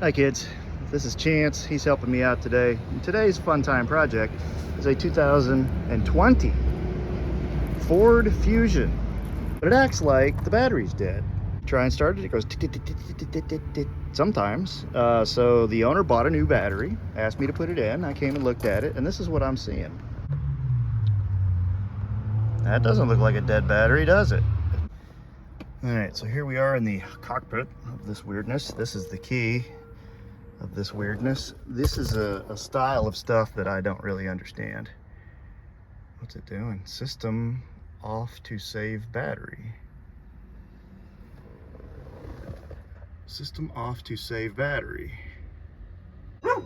Hi kids, this is Chance. He's helping me out today. And today's fun time project is a 2020 Ford Fusion, but it acts like the battery's dead. Try and start it, it goes sometimes. So the owner bought a new battery, asked me to put it in. I came and looked at it, and this is what I'm seeing. That doesn't look like a dead battery, does it? All right, so here we are in the cockpit of this weirdness. This is the key of this weirdness. This is a style of stuff that I don't really understand. What's it doing? System off to save battery. System off to save battery. So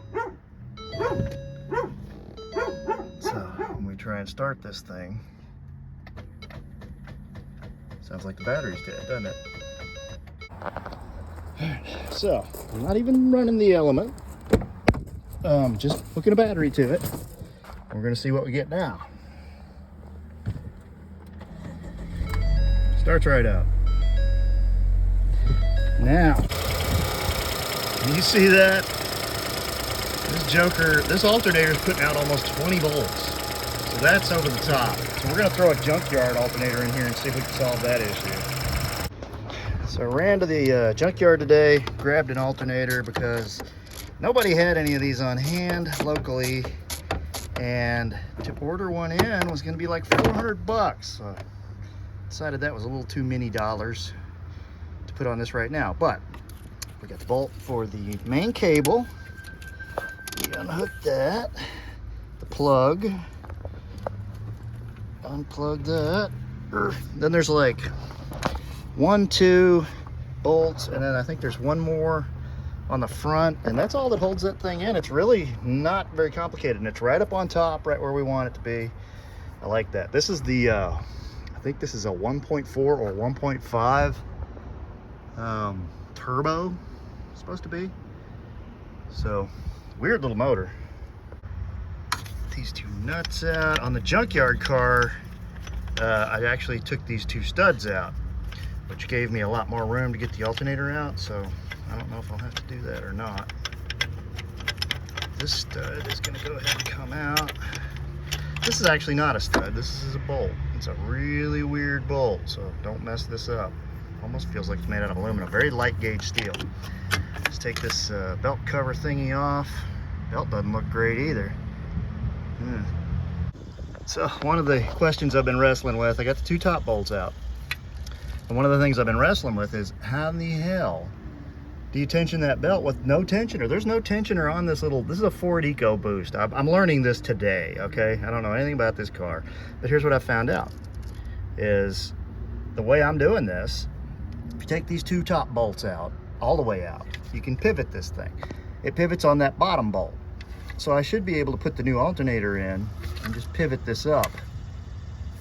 when we try and start this thing, sounds like the battery's dead, doesn't it? So I'm not even running the element, just hooking a battery to it. We're gonna see what we get now. Starts right up. Now, can you see that? This alternator is putting out almost 20 volts. So that's over the top. So we're gonna throw a junkyard alternator in here and see if we can solve that issue. So I ran to the junkyard today, grabbed an alternator because nobody had any of these on hand locally, and to order one in was going to be like 400 bucks. So I decided that was a little too many dollars to put on this right now. But we got the bolt for the main cable. We unhook that, the plug, unplug that. Then there's like 1, 2 bolts, and then I think there's one more on the front, and that's all that holds that thing in. It's really not very complicated, and it's right up on top, right where we want it to be. I like that. This is the I think this is a 1.4 or 1.5 turbo, it's supposed to be. So weird little motor. These two nuts out. On the junkyard car, I actually took these two studs out, which gave me a lot more room to get the alternator out, so I don't know if I'll have to do that or not. This stud is gonna go ahead and come out. This is actually not a stud, this is a bolt. It's a really weird bolt, so don't mess this up. Almost feels like it's made out of aluminum, very light gauge steel. Let's take this belt cover thingy off. Belt doesn't look great either. So one of the questions I've been wrestling with, I got the two top bolts out. And one of the things I've been wrestling with is how in the hell do you tension that belt with no tensioner? There's no tensioner on this little, this is a Ford EcoBoost. I'm learning this today, okay? I don't know anything about this car, but here's what I found out is the way I'm doing this, if you take these two top bolts out, all the way out, you can pivot this thing. It pivots on that bottom bolt. So I should be able to put the new alternator in and just pivot this up.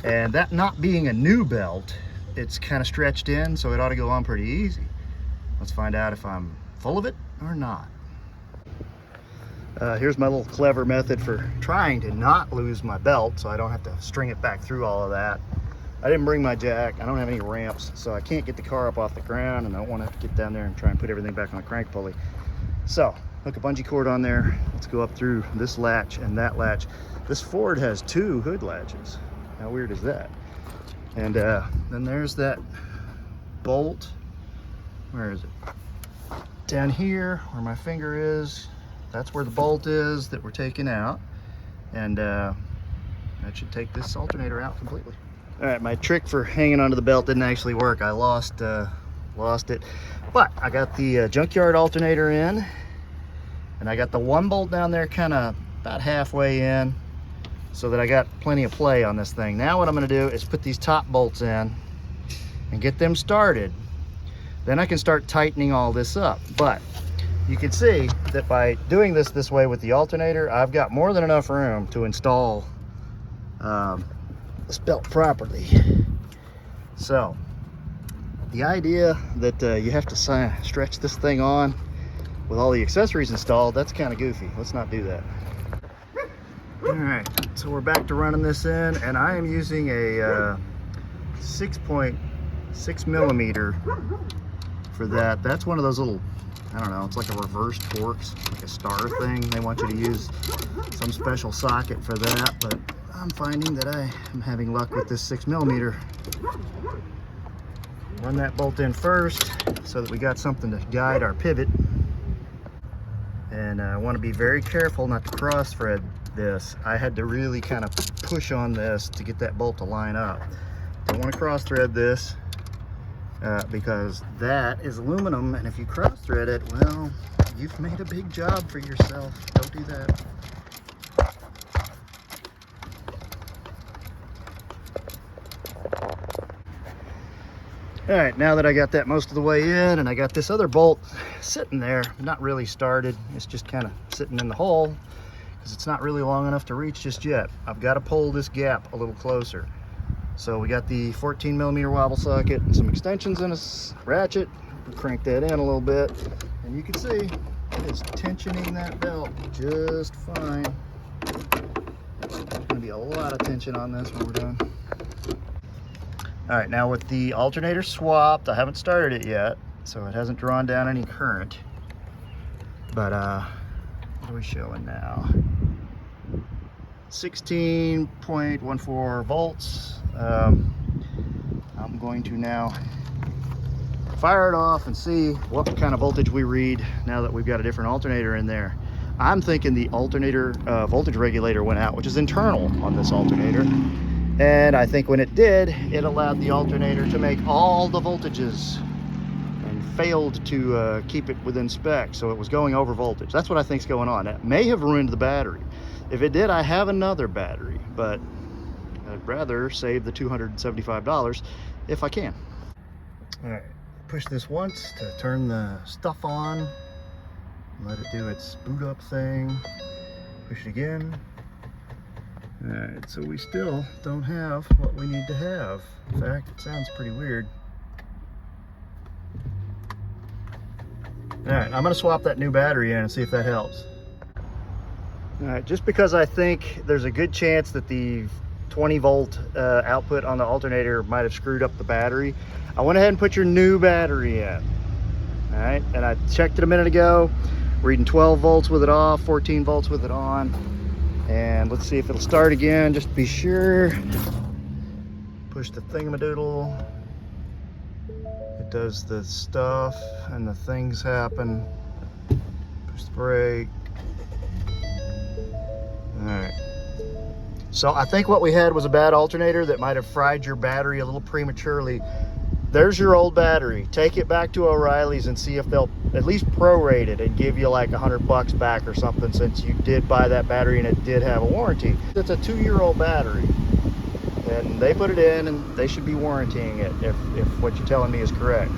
And that not being a new belt, it's kind of stretched in, so it ought to go on pretty easy. Let's find out if I'm full of it or not. Here's my little clever method for trying to not lose my belt so I don't have to string it back through all of that. I didn't bring my jack, I don't have any ramps, so I can't get the car up off the ground, and I don't want to have to get down there and try and put everything back on the crank pulley. So, hook a bungee cord on there. Let's go up through this latch and that latch. This Ford has 2 hood latches. How weird is that? And then there's that bolt. Where is it? Down here where my finger is. That's where the bolt is that we're taking out. And that should take this alternator out completely. All right, my trick for hanging onto the belt didn't actually work. I lost it. But I got the junkyard alternator in. And I got the one bolt down there kind of about halfway in, so that I got plenty of play on this thing. Now what I'm gonna do is put these top bolts in and get them started. Then I can start tightening all this up. But you can see that by doing this way with the alternator, I've got more than enough room to install this belt properly. So the idea that you have to stretch this thing on with all the accessories installed, that's kind of goofy. Let's not do that. All right, so we're back to running this in, and I am using a 6.6 millimeter for that. That's one of those little, I don't know, it's like a reverse Torx, like a star thing. They want you to use some special socket for that, but I'm finding that I am having luck with this 6mm. Run that bolt in first so that we got something to guide our pivot. And I want to be very careful not to cross thread this. I had to really kind of push on this to get that bolt to line up. Don't want to cross thread this because that is aluminum, and if you cross thread it, well, you've made a big job for yourself. Don't do that. All right, now that I got that most of the way in and I got this other bolt sitting there, not really started, it's just kind of sitting in the hole because it's not really long enough to reach just yet. I've got to pull this gap a little closer. So we got the 14mm wobble socket and some extensions in a ratchet. We'll crank that in a little bit, and you can see it is tensioning that belt just fine. There's going to be a lot of tension on this when we're done. All right, now with the alternator swapped, I haven't started it yet, so it hasn't drawn down any current. But what are we showing now? 16.14 volts. I'm going to now fire it off and see what kind of voltage we read now that we've got a different alternator in there. I'm thinking the alternator voltage regulator went out, which is internal on this alternator. And I think when it did, it allowed the alternator to make all the voltages and failed to keep it within spec. So it was going over voltage. That's what I think's going on. It may have ruined the battery. If it did, I have another battery, but I'd rather save the $275 if I can. All right, push this once to turn the stuff on. Let it do its boot up thing. Push it again. All right, so we still don't have what we need to have. In fact, it sounds pretty weird. All right, I'm gonna swap that new battery in and see if that helps. All right, just because I think there's a good chance that the 20 volt output on the alternator might have screwed up the battery, I went ahead and put your new battery in. All right, and I checked it a minute ago, reading 12 volts with it off, 14 volts with it on. And let's see if it'll start again, just to be sure. Push the thingamadoodle. It does the stuff and the things happen. Push the brake. All right. So I think what we had was a bad alternator that might have fried your battery a little prematurely. There's your old battery. Take it back to O'Reilly's and see if they'll at least prorate it and give you like $100 back or something, since you did buy that battery and it did have a warranty. It's a 2-year-old battery, and they put it in and they should be warrantying it if what you're telling me is correct.